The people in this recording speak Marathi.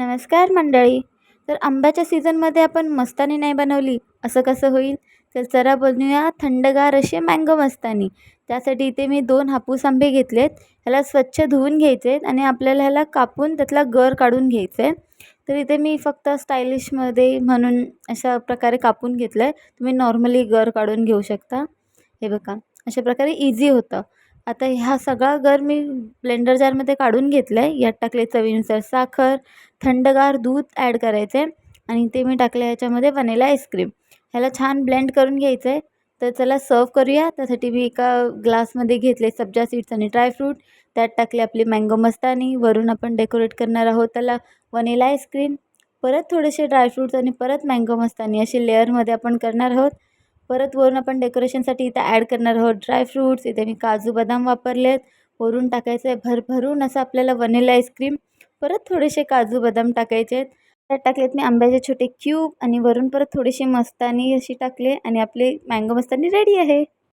नमस्कार मंडळी. तर आंब्याच्या सीझनमध्ये आपण मस्तानी नाही बनवली असं कसं होईल? तर चला बनवूया थंडगार असे मँगो मस्तानी. त्यासाठी इथे मी 2 हापूस आंबे घेतलेत. ह्याला स्वच्छ धुवून घ्यायचे आहेत आणि आपल्याला ह्याला कापून त्यातला गर काढून घ्यायचं आहे. तर इथे मी फक्त स्टायलिशमध्ये म्हणून अशा प्रकारे कापून घेतलं आहे. तुम्ही नॉर्मली गर काढून घेऊ शकता. हे बघा, अशा प्रकारे इझी होतं. आता ह्या सगळा गर मी ब्लेंडर जारमध्ये काढून घेतलं आहे. यात टाकले चवीनुसार साखर, थंडगार दूध ॲड करायचं आहे आणि ते मी टाकलं ह्याच्यामध्ये व्हॅनिला आईस्क्रीम. ह्याला छान ब्लेंड करून घ्यायचं आहे. तर चला सर्व करूया. त्यासाठी मी एका ग्लासमध्ये घेतले सब्जा सीड्स आणि ड्रायफ्रूट. त्यात टाकले आपली मँगो मस्तानी. वरून आपण डेकोरेट करणार आहोत त्याला व्हॅनिला आईस्क्रीम. परत थोडेसे ड्रायफ्रूट्स आणि परत मँगो मस्तानी असे लेअरमध्ये आपण करणार आहोत. परत वरून आपण डेकोरेशनसाठी इथं ॲड करणार आहोत ड्रायफ्रूट्स. इथे मी काजू बदाम वापरलेत. वरून टाकायचं आहे भरभरून असं आपल्याला व्हॅनिला आईस्क्रीम. परत थोडेसे काजू बदाम टाकायचे आहेत. त्यात टाकलेत मी आंब्याचे छोटे क्यूब आणि वरून परत थोडीशी मस्तानी अशी टाकले आणि आपले मँगो मस्तानी रेडी आहे.